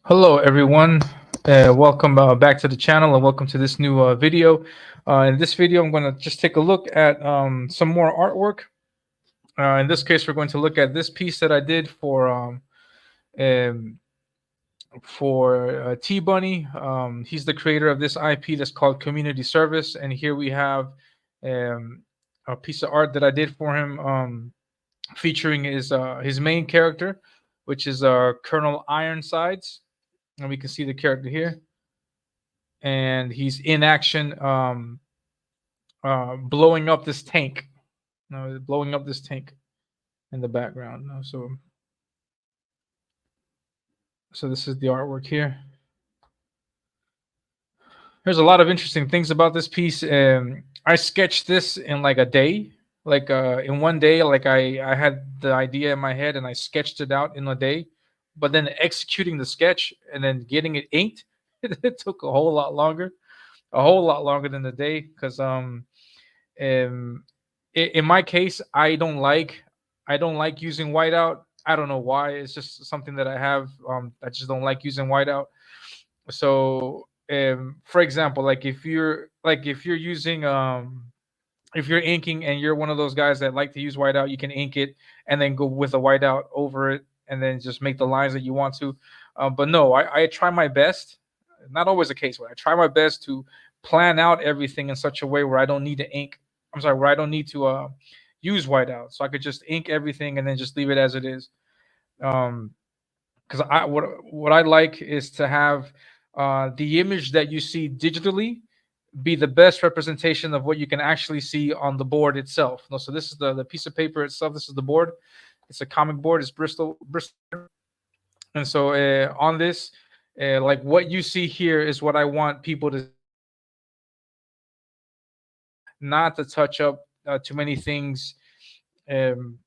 Hello, everyone. Welcome back to the channel and welcome to this new video. In this video, I'm going to just take a look at some more artwork. In this case, we're going to look at this piece that I did um, for T Bunny. He's the creator of this IP that's called Community Service, and here we have um, a piece of art that I did for him, featuring his main character, which is Colonel Ironsides, and we can see the character here, and he's in action, blowing up this tank. No, blowing up this tank in the background. No, so this is the artwork here. There's a lot of interesting things about this piece. I sketched this in like a day, like in one day. Like I had the idea in my head and I sketched it out in a day, but then executing the sketch and then getting it inked, it took a whole lot longer than the day because Um, in my case, I don't like using whiteout. I don't know why. It's just something that I have. I just don't like using whiteout. So, for example, like if you're using if you're inking and you're one of those guys that like to use whiteout, you can ink it and then go with a whiteout over it and then just make the lines that you want to. But no, I try my best. Not always the case, but I try my best to plan out everything in such a way where I don't need to ink. I'm sorry, where I don't need to use whiteout, so I could just ink everything and then just leave it as it is. Um, because I what I like is to have the image that you see digitally be the best representation of what you can actually see on the board itself. No, so this is the piece of paper itself. This is the board. It's a comic board. It's Bristol, and so on this, like what you see here is what I want people to, not to touch up too many things um,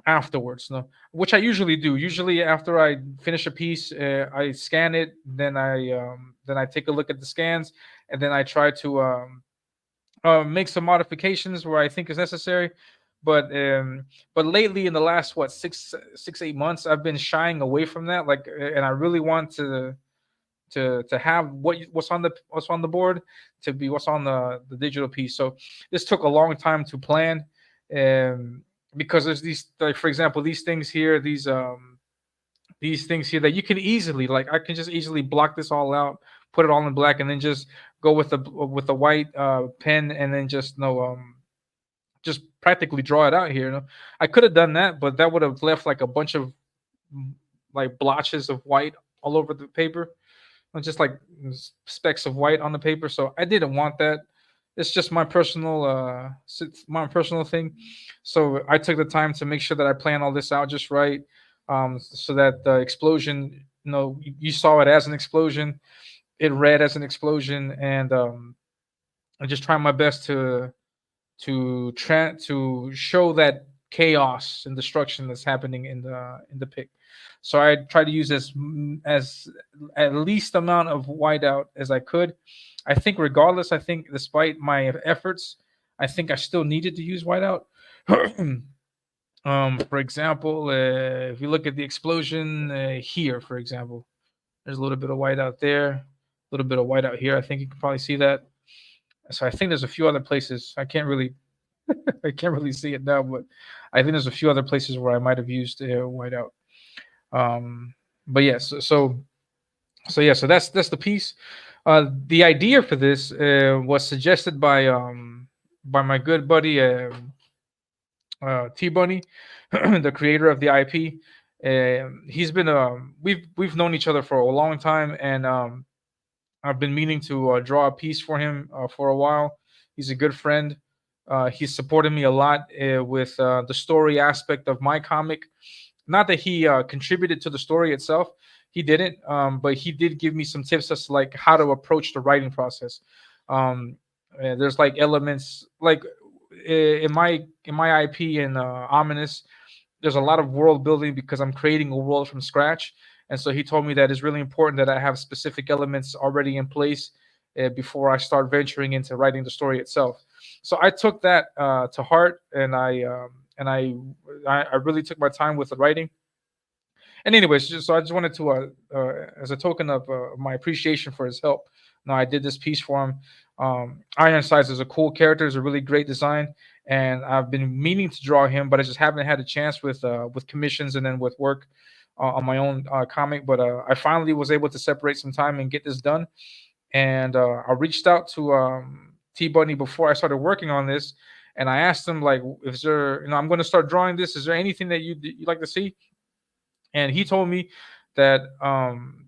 afterwards, no, which I usually do. Usually after I finish a piece, I scan it, then I take a look at the scans, and then I try to make some modifications where I think is necessary. But lately, in the last what 8 months, I've been shying away from that. Like, and I really want to have what's on the board to be what's on the digital piece. So this took a long time to plan, um, because there's these, like for example, these things here, these things here that you can easily, like I can just easily block this all out, put it all in black, and then just go with the white pen, and then just no just practically draw it out here. You know, I could have done that, but that would have left like a bunch of like blotches of white all over the paper, just like specks of white on the paper. So I didn't want that. It's just my personal thing. So I took the time to make sure that I plan all this out just right, so that the explosion, you saw it as an explosion, it read as an explosion, and I just try my best to show that chaos and destruction that's happening in the pic. So I tried to use as at least amount of whiteout as I could. I think regardless, I think despite my efforts, I think I still needed to use whiteout. For example, if you look at the explosion here, for example, there's a little bit of whiteout there, a little bit of whiteout here. I think you can probably see that. So I think there's a few other places. I can't really I can't really see it now, but I think there's a few other places where I might have used whiteout. Um, but yes, so that's the piece. The idea for this was suggested by my good buddy T Bunny, the creator of the IP. He's been we've known each other for a long time, and I've been meaning to draw a piece for him for a while. He's a good friend. He's supported me a lot with the story aspect of my comic. Not that he contributed to the story itself, he didn't, but he did give me some tips as to like how to approach the writing process. There's like elements like in my IP in Ominous, there's a lot of world building because I'm creating a world from scratch. And so he told me that it's really important that I have specific elements already in place before I start venturing into writing the story itself. So I took that to heart, and I really took my time with the writing. And anyways, so I just wanted to, as a token of my appreciation for his help, I did this piece for him. Ironsides is a cool character, is a really great design, and I've been meaning to draw him, but I just haven't had a chance with commissions and then with work on my own comic. But I finally was able to separate some time and get this done. And I reached out to T Bunny before I started working on this, and I asked him like, "Is there, I'm going to start drawing this. Is there anything that you'd like to see?" And he told me that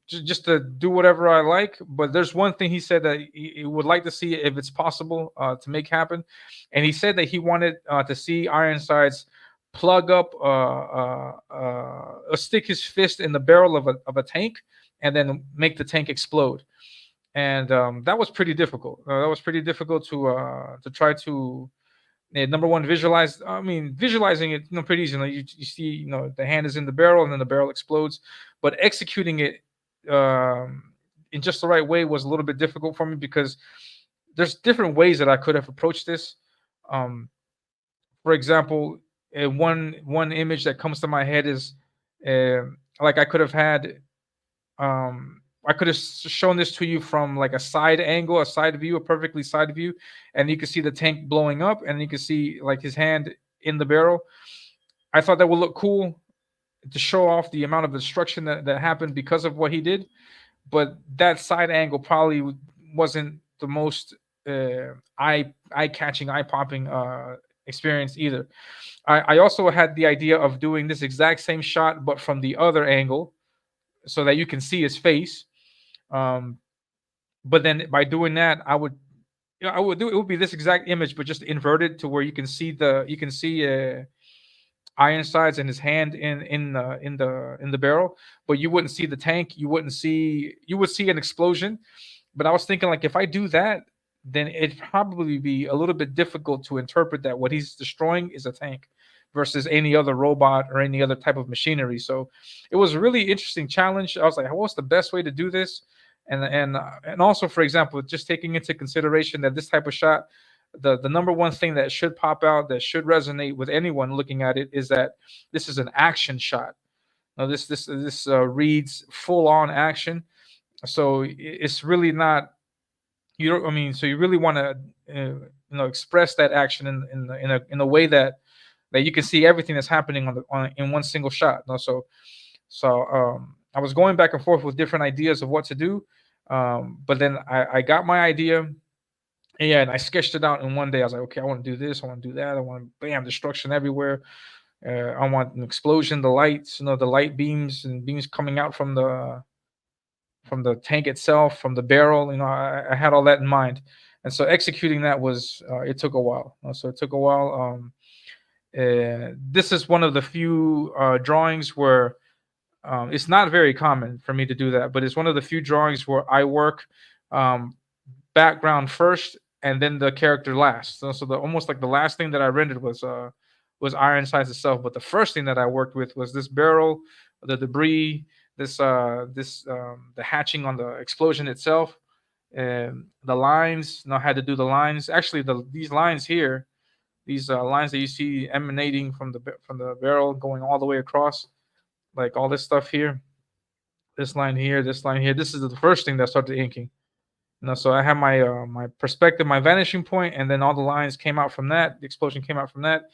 just to do whatever I like, but there's one thing he said that he would like to see if it's possible to make happen, and he said that he wanted to see Ironsides plug up, stick his fist in the barrel of a tank, and then make the tank explode. And that was pretty difficult. That was pretty difficult to try to, number one, visualize. I mean, visualizing it, pretty easy. You see, the hand is in the barrel and then the barrel explodes, but executing it in just the right way was a little bit difficult for me because there's different ways that I could have approached this. Um, for example, one image that comes to my head is like I could have had I could have shown this to you from like a side angle, a side view, a perfectly side view, and you could see the tank blowing up, and you could see like his hand in the barrel. I thought that would look cool to show off the amount of destruction that happened because of what he did, but that side angle probably wasn't the most eye catching, eye popping experience either. I also had the idea of doing this exact same shot, but from the other angle, so that you can see his face. Um, but then by doing that, I would do, it would be this exact image, but just inverted to where you can see Ironsides and his hand in the barrel, but you wouldn't see the tank. You would see an explosion. But I was thinking like if I do that, then it'd probably be a little bit difficult to interpret that what he's destroying is a tank versus any other robot or any other type of machinery. So it was a really interesting challenge. I was like, what's the best way to do this? And also, for example, just taking into consideration that this type of shot, the number one thing that should pop out, that should resonate with anyone looking at it, is that this is an action shot. Now this reads full on action, so it's really not, you don't, I mean, so you really want to express that action in a way that you can see everything that's happening in one single shot. I was going back and forth with different ideas of what to do, but then I got my idea. And yeah, and I sketched it out in one day. I was like, okay, I want to do this, I want to do that, I want bam, destruction everywhere. I want an explosion, the lights, the light beams and beams coming out from the tank itself, from the barrel. I had all that in mind, and so executing that was it took a while. So it took a while. This is one of the few drawings where it's not very common for me to do that, but it's one of the few drawings where I work um, background first and then the character last. So the almost like the last thing that I rendered was Ironsides itself, but the first thing that I worked with was this barrel, the debris, the hatching on the explosion itself, and the lines. I had to do the lines. Actually, these lines here, these lines that you see emanating from the barrel going all the way across, like all this stuff here, this line here, this line here. This is the first thing that started inking. So I have my perspective, my vanishing point, and then all the lines came out from that. The explosion came out from that,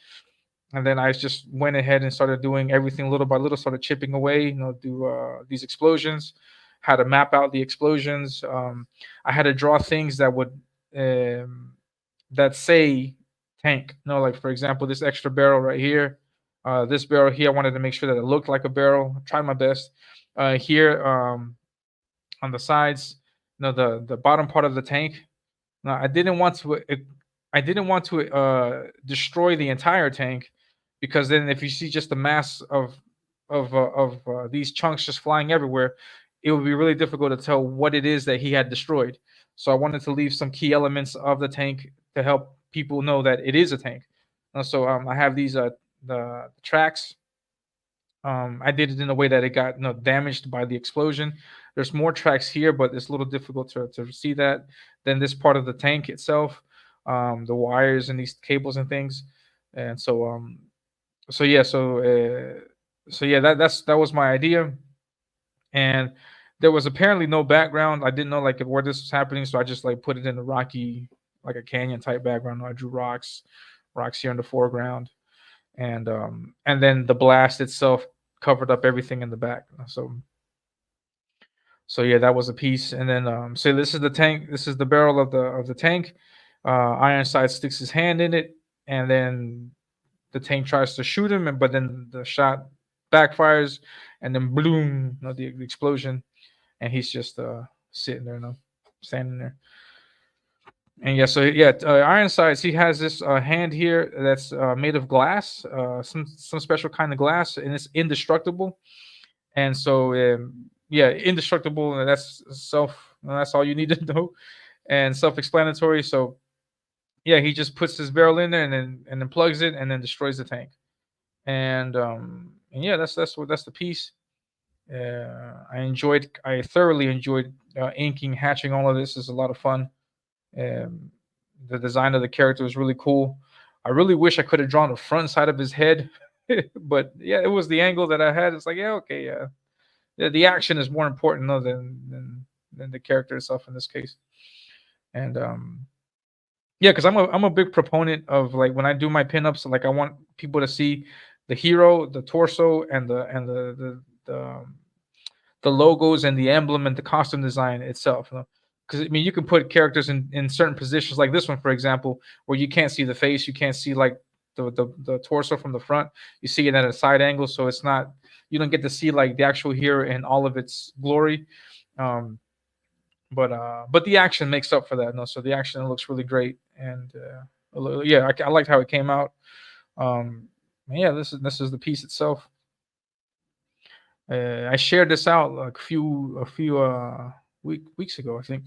and then I just went ahead and started doing everything little by little, started chipping away. Do these explosions, how to map out the explosions. I had to draw things that would that say tank. Like for example, this extra barrel right here. This barrel here, I wanted to make sure that it looked like a barrel. I tried my best. Here on the sides, the bottom part of the tank. Now, I didn't want to destroy the entire tank, because then if you see just the mass of these chunks just flying everywhere, it would be really difficult to tell what it is that he had destroyed. So I wanted to leave some key elements of the tank to help people know that it is a tank. I have these the tracks. I did it in a way that it got damaged by the explosion. There's more tracks here, but it's a little difficult to see that. Then this part of the tank itself, the wires and these cables and things, and so yeah. So yeah, that was my idea, and there was apparently no background. I didn't know like where this was happening, so I just like put it in the rocky, like a canyon type background. I drew rocks here in the foreground, and then the blast itself covered up everything in the back. So yeah, that was a piece. And then so this is the tank. This is the barrel of the tank. Ironside sticks his hand in it, and then the tank tries to shoot him, and but then the shot backfires, and then bloom, the explosion, and he's just sitting there, standing there. And yeah, so yeah, Ironsides, he has this hand here that's made of glass, some special kind of glass, and it's indestructible. And so yeah, indestructible, and that's all you need to know, and self-explanatory. So yeah, he just puts his barrel in there, and then plugs it, and then destroys the tank. And yeah, that's the piece. I thoroughly enjoyed inking, hatching all of this. Is a lot of fun. um, the design of the character was really cool. I really wish I could have drawn the front side of his head, but yeah, it was the angle that I had. It's like, yeah, okay, yeah, the action is more important, though, than the character itself in this case. And yeah, because I'm a big proponent of, like, when I do my pinups, like, I want people to see the hero, the torso, and the logos and the emblem and the costume design itself. Because I mean, you can put characters in certain positions, like this one, for example, where you can't see the face, you can't see like the torso from the front. You see it at a side angle, so it's not, you don't get to see like the actual hero in all of its glory. Um, but the action makes up for that. No, so the action looks really great, and yeah, I liked how it came out. Um, yeah, this is the piece itself. I shared this out like a few weeks ago, I think.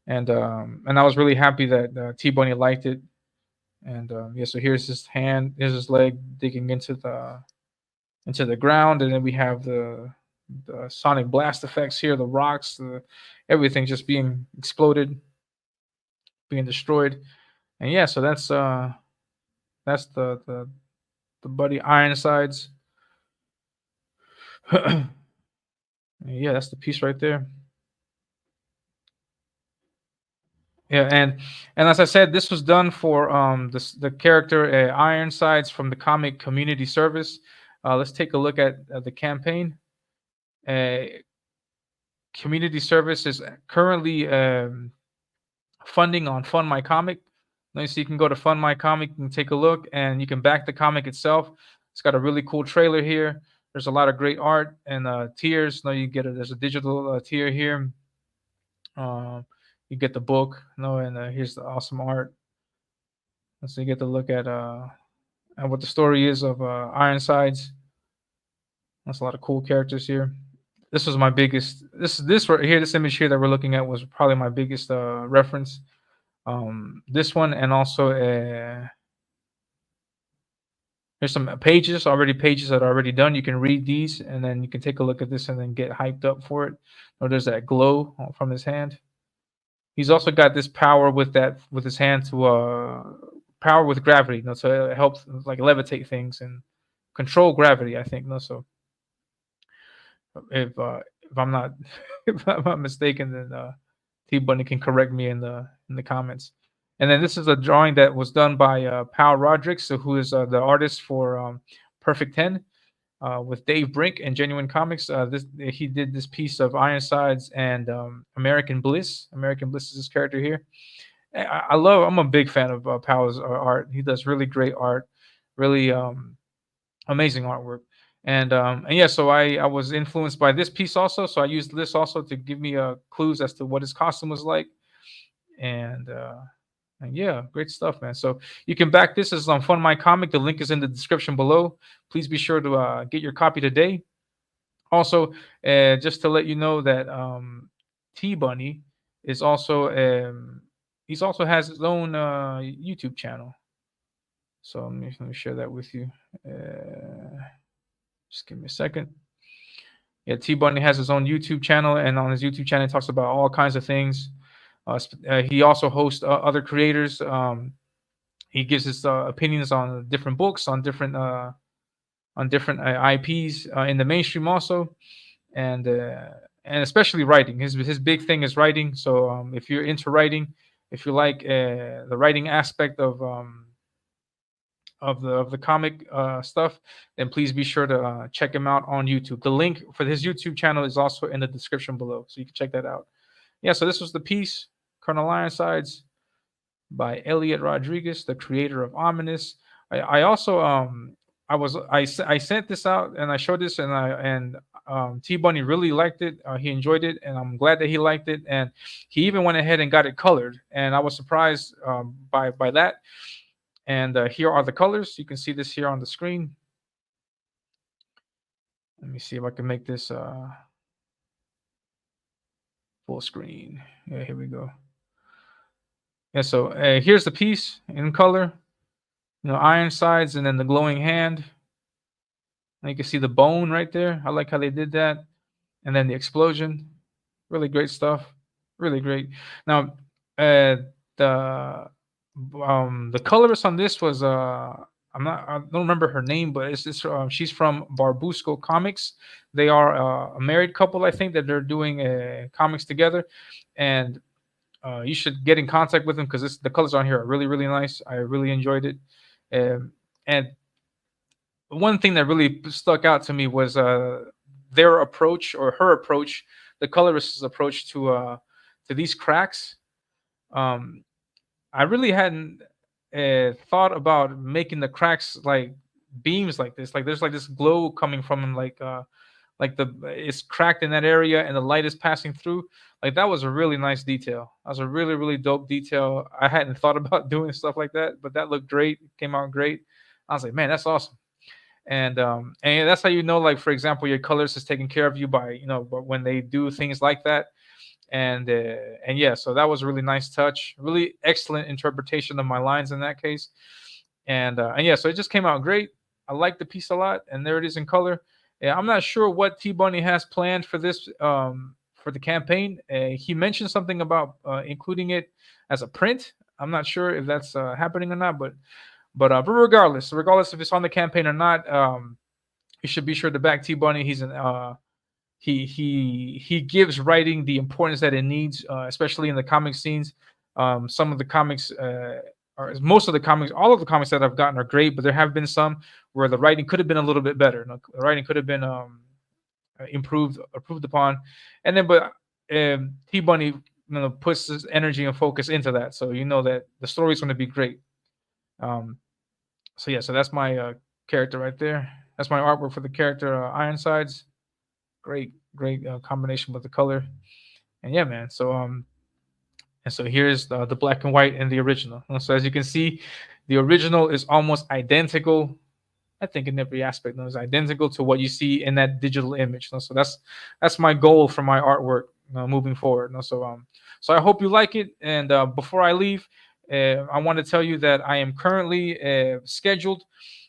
And I was really happy that T Bunny liked it. And yeah, so here's his hand, here's his leg digging into the ground, and then we have the sonic blast effects here, the rocks, everything just being exploded, being destroyed. And yeah, so that's the buddy Ironsides. Yeah, that's the piece right there. Yeah, and as I said, this was done for the character Ironsides from the comic community service. Let's take a look at the campaign. Uh, Community service is currently funding on FundMyComic. So you can go to FundMyComic and take a look, and you can back the comic itself. It's got a really cool trailer here. There's a lot of great art and tiers. No, you get it. There's a digital tier here. Um, you get the book. No, and here's the awesome art. And so you get to look at what the story is of Ironsides. That's a lot of cool characters here. This was my biggest. This right here, this image here that we're looking at was probably my biggest reference. This one, and also there's some pages that are already done. You can read these, and then you can take a look at this, and then get hyped up for it. Oh, there's that glow from his hand. He's also got this power with his hand to power with gravity. So it helps like levitate things and control gravity, I think. So if I'm not if I'm not mistaken, then T Bunny can correct me in the comments. And then this is a drawing that was done by Pal Rodriguez, so who is the artist for Perfect 10, with Dave Brink and Genuine Comics. This He did this piece of Ironsides and American Bliss. American Bliss is his character here. I'm a big fan of Pal's art. He does really great art, really amazing artwork. And yeah, so I was influenced by this piece also. So I used this also to give me clues as to what his costume was like. And yeah, great stuff, man. So you can back this. Is on FundMyComic. The link is in the description below. Please be sure to get your copy today. Also, just to let you know that T Bunny is also he's also has his own YouTube channel. So let me share that with you. Just give me a second. Yeah, T Bunny has his own YouTube channel, and on his YouTube channel, he talks about all kinds of things. He also hosts other creators. He gives his opinions on different books, on different different IPs in the mainstream also, and especially writing. His big thing is writing. So if you're into writing, if you like the writing aspect of the comic stuff, then please be sure to check him out on YouTube. The link for his YouTube channel is also in the description below, so you can check that out. Yeah, so this was the piece, Colonel Ironsides, by Elliot Rodriguez, the creator of Ominous. I also I sent this out and I showed this, and T Bunny really liked it. He enjoyed it, and I'm glad that he liked it. And he even went ahead and got it colored, and I was surprised by that. And here are the colors. You can see this here on the screen. Let me see if I can make this full screen. Yeah, here we go. Yeah, so here's the piece in color. Ironsides, and then the glowing hand. And you can see the bone right there. I like how they did that. And then the explosion. Really great stuff. Really great. Now, the the colorist on this was I don't remember her name, but it's this she's from Barbusco Comics. They are a married couple, I think, that they're doing comics together, and you should get in contact with them because the colors on here are really really nice. I really enjoyed it, and one thing that really stuck out to me was their approach, or her approach, the colorist's approach to these cracks. Um, I really hadn't thought about making the cracks like beams like this. Like there's like this glow coming from them, like the it's cracked in that area and the light is passing through. Like that was a really nice detail. That was a really really dope detail. I hadn't thought about doing stuff like that, but that looked great. It came out great. I was like, man, that's awesome. And that's how you know, like for example, your colorist is taking care of you by but when they do things like that. And yeah, so that was a really nice touch, really excellent interpretation of my lines in that case. And yeah, so it just came out great. I like the piece a lot, and there it is in color. Yeah, I'm not sure what T Bunny has planned for this for the campaign. He mentioned something about including it as a print. I'm not sure if that's happening or not, but regardless if it's on the campaign or not, you should be sure to back T Bunny. He gives writing the importance that it needs, especially in the comic scenes. Some of the comics, or most of the comics, all of the comics that I've gotten are great, but there have been some where the writing could have been a little bit better. The writing could have been improved upon, and then but T Bunny puts his energy and focus into that, so you know that the story is going to be great. Um, so yeah, so that's my character right there. That's my artwork for the character Ironsides. Great combination with the color. And yeah, man. So here's the black and white and the original. So as you can see, the original is almost identical. I think in every aspect, it's identical to what you see in that digital image. So that's my goal for my artwork moving forward. So I hope you like it. And before I leave, I want to tell you that I am currently scheduled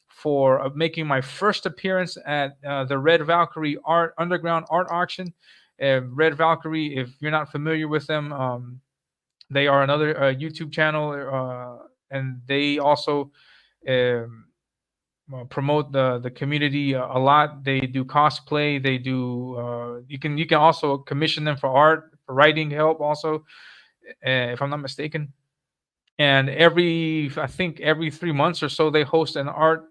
for making my first appearance at the Red Valkyrie underground art auction. Red Valkyrie, if you're not familiar with them, they are another YouTube channel, and they also um, promote the community a lot. They do cosplay. They do. You can also commission them for art, for writing help, also, if I'm not mistaken. And I think every 3 months or so, they host an art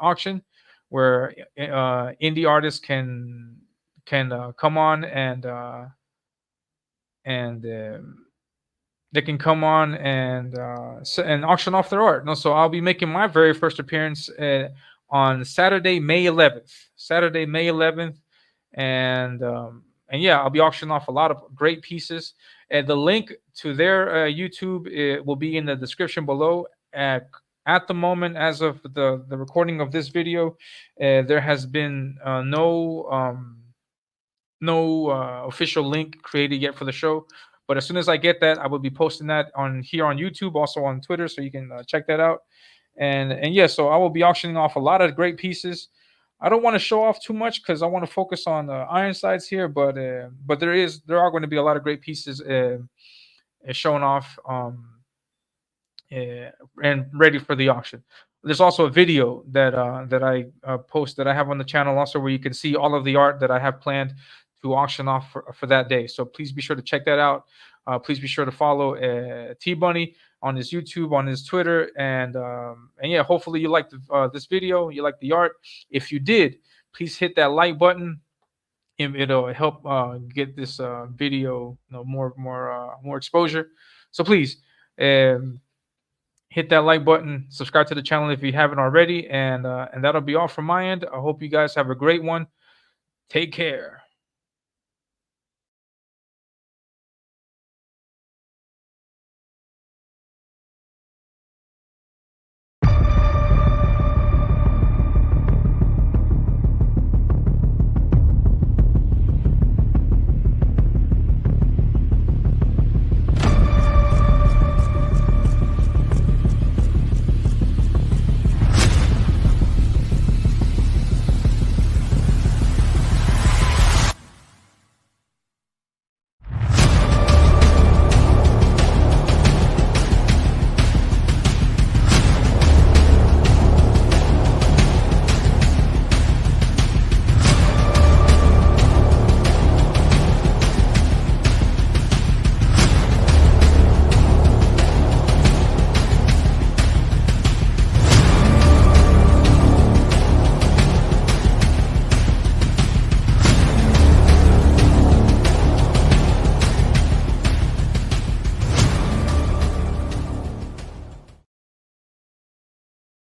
auction where indie artists can come on and they can come on and auction off their art. So I'll be making my very first appearance on Saturday, May 11th. Saturday, May 11th, and yeah, I'll be auctioning off a lot of great pieces. And the link to their YouTube will be in the description below. At the moment, as of the recording of this video, there has been no official link created yet for the show. But as soon as I get that, I will be posting that on here on YouTube, also on Twitter, so you can check that out. And yeah, so I will be auctioning off a lot of great pieces. I don't want to show off too much because I want to focus on Ironsides here, but there are going to be a lot of great pieces showing off and ready for the auction. There's also a video that I post that I have on the channel also, where you can see all of the art that I have planned to auction off for that day. So please be sure to check that out. Please be sure to follow T Bunny on his YouTube, on his Twitter, and yeah, hopefully you liked this video, you liked the art. If you did, please hit that like button. It'll help get this video, more exposure. So please. Hit that like button, subscribe to the channel if you haven't already, and that'll be all from my end. I hope you guys have a great one. Take care.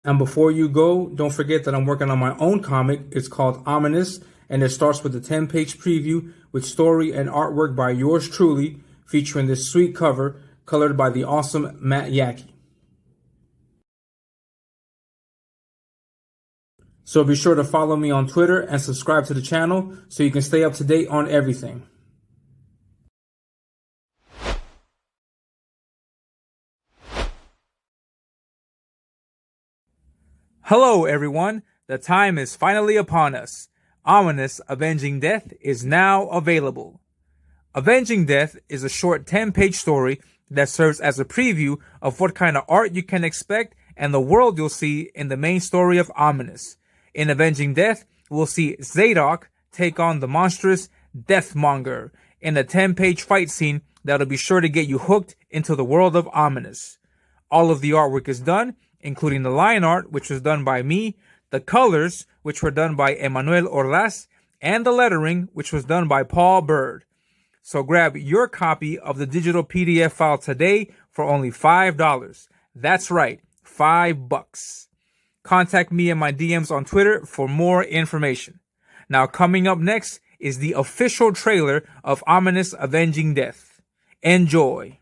And before you go, don't forget that I'm working on my own comic. It's called Ominous, and it starts with a 10-page preview with story and artwork by yours truly, featuring this sweet cover colored by the awesome Matt Yackey. So be sure to follow me on Twitter and subscribe to the channel so you can stay up to date on everything. Hello, everyone. The time is finally upon us. Ominous Avenging Death is now available. Avenging Death is a short 10-page story that serves as a preview of what kind of art you can expect and the world you'll see in the main story of Ominous. In Avenging Death, we'll see Zadok take on the monstrous Deathmonger in a 10-page fight scene that'll be sure to get you hooked into the world of Ominous. All of the artwork is done, including the line art, which was done by me, the colors, which were done by Emmanuel Ordaz, and the lettering, which was done by Paul Bird. So grab your copy of the digital PDF file today for only $5. That's right, $5. Contact me in my DMs on Twitter for more information. Now, coming up next is the official trailer of Ominous Avenging Death. Enjoy.